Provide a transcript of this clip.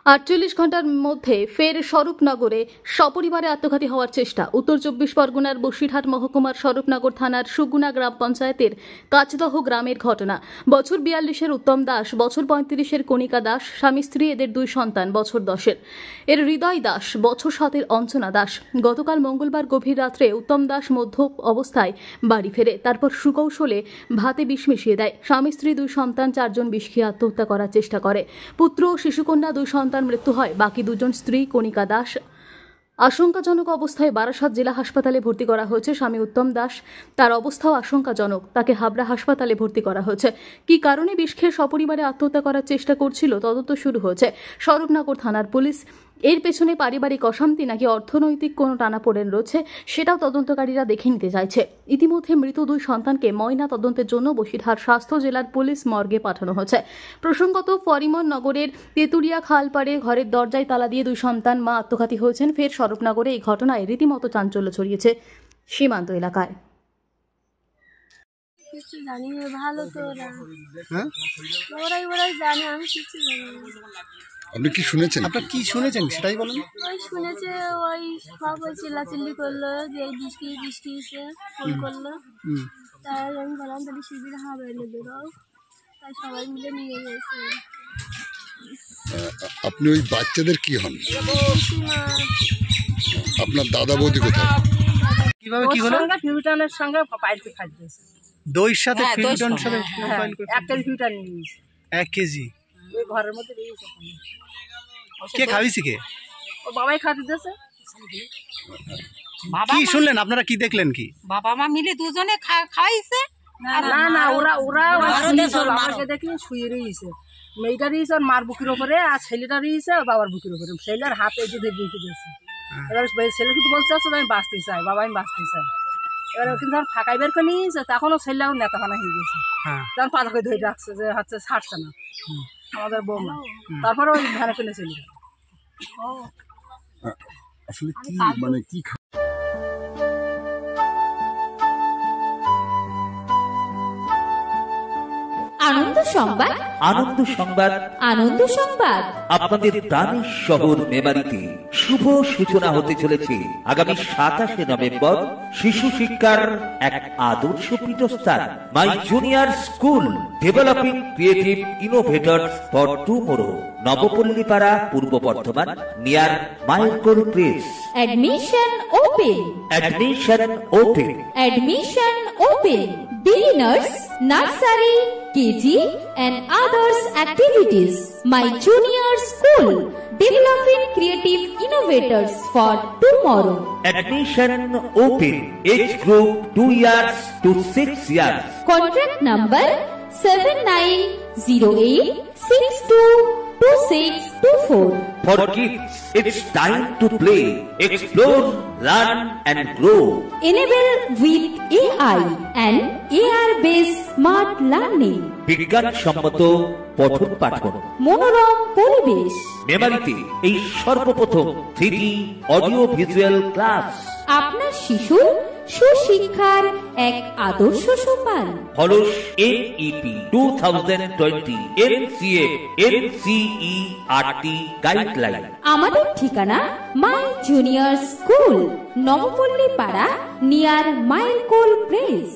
48 ঘন্টার মধ্যে ফের স্বরূপনগরে সপরিবারে আত্মঘাতী হওয়ার চেষ্টা। উত্তর 24 পরগনার বসিরহাট মহকুমার স্বরূপনগর থানার সুগুনা গ্রাম পঞ্চায়েতের কাচদহ গ্রামের ঘটনা। বছর 42-এর উত্তম দাস, বছর 35-এর কণিকা দাস, স্বামী স্ত্রী, এদের 2 সন্তান, বছর 10-এর এর হৃদয় দাস, বছর 7-এর অঞ্চনা দাস। গতকাল মঙ্গলবার গভীর রাত্রে উত্তম দাস মধ্য অবস্থায় বাড়ি ফেরে, তারপর সুকৌশলে ভাতে বিষ মিশিয়ে দেয়। স্বামী স্ত্রী 2 সন্তান 4 জন বিষ খেয়ে আত্মহত্যা করার চেষ্টা করে। পুত্র ও শিশুকন্যা 2 সন্তান মৃত্যু হয়। বাকি 2 জন স্ত্রী কণিকা দাস আশঙ্কাজনক অবস্থায় বারাসাত জেলা হাসপাতালে ভর্তি করা হয়েছে। স্বামী উত্তম দাস, তার অবস্থাও আশঙ্কাজনক, তাকে হাবড়া হাসপাতালে ভর্তি করা হয়েছে। কি কারণে বিষ খেয়ে সপরিবারে আত্মহত্যা করার চেষ্টা করছিল তদন্ত শুরু হয়েছে। স্বরূপনগর থানার পুলিশ এর পেছনে পারিবারিক অশান্তি নাকি অর্থনৈতিক কোনো টানাপোড়েন রয়েছে সেটাও তদন্তকারীরা দেখে নিতে চাইছে। ইতিমধ্যে মৃত 2 সন্তানকে ময়না তদন্তের জন্য বসিরহাট স্বাস্থ্য জেলার পুলিশ মর্গে পাঠানো হয়েছে। প্রসঙ্গত, ফরিমন নগরের তেতুরিয়া খালপাড়ে ঘরের দরজায় তালা দিয়ে 2 সন্তান মা আত্মঘাতী হয়েছেন। ফের স্বরূপনগরে এই ঘটনায় রীতিমতো চাঞ্চল্য ছড়িয়েছে সীমান্ত এলাকায়। কিছু জানি না, ভালো তো ওরাই জানে, আমি কিছু জানি না। আপনি কি শুনেছেন? আপনার কি শুনেছেন সেটাই বলুন। ওই শুনেছে, ওই সব ওই চিল্লাচিল্লি করলো যে এই বৃষ্টি এসে ফোন করলো। তাই আমি বললাম তাহলে শিবির হবে এনে বেরো, তাই সবাই মিলে নিয়ে গেছে। আপনি ওই বাচ্চাদের কি হন? আপনার দাদা বৌদি কোথায়? কিভাবে কি হলো? ফিউটানের সঙ্গে পাইলকে খাইতেছে। দইয়ের সাথে ফিউটান সাথে এক কেজি ফিউটান নিয়েছে। 1 কেজি ওই ঘরের মধ্যে রয়েছে। কে খাইছে কে? ও বাবাই খাইতে দিয়েছে। কি শুনলেন আপনারা, কি দেখলেন? কি বাবা মা মিলে দুজনে খাইছে? না ওরা আমাকে দেখে শুয়ে রয়েছে। মেয়েটা রয়েছে ওর মার বুকের উপরে, আর ছেলেটা রয়েছে ওর বাবার বুকের উপরে। ছেলের হাতে এসে রেখে দিয়েছে। এবার ছেলে শুধু বলতে চাচ্ছে আমি বাঁচতে চাই, বাবা আমি বাঁচতে চাই। এবার কিন্তু যখন ফাঁকাই বের করে নিয়েছে তখনও ছেলে এখন নেতাফানা হয়ে গেছে। তখন পাতাকে ধরে রাখছে যে হচ্ছে ছাড়ছে না আমাদের বৌমা। তারপরে ওই ভ্যানে ফেলে চলে গেল। আসলে কি মানে কি আনন্দ সংবাদ, আনন্দ সংবাদ, আনন্দ সংবাদ। আপনাদের প্রাণের শহর মেমারিতে শুভ সূচনা হতে চলেছে আগামী 27শে নভেম্বর শিশু শিক্ষার এক আদর্শ পীঠস্থান my junior school developing creative innovators for tomorrow, Nabapallipara, Purba Bardhaman, near মাইলকোল press. Admission open, admission open, admission open. Beginners, nursery, KG and others activities. My junior school, developing creative innovators for tomorrow. Admission open. Age group 2 years to 6 years. Contract number 7908622624. For kids, it's time to play, explore, learn and grow. Enable with AI and AR-based smart learning. বিজ্ঞান সম্মত পঠন পাঠন, মনোরম পরিবেশ। মেমারিতে এই সর্বপ্রথম 3D audio visual class. আপনার শিশু সুশিক্ষার এক আদর্শ সোপান। Halls NEP 2020 NCA NCERT guideline. আমাদের ঠিকানা মাই জুনিয়র স্কুল, নবপল্লী পাড়া, নিয়ার মাইলকোল প্রেস।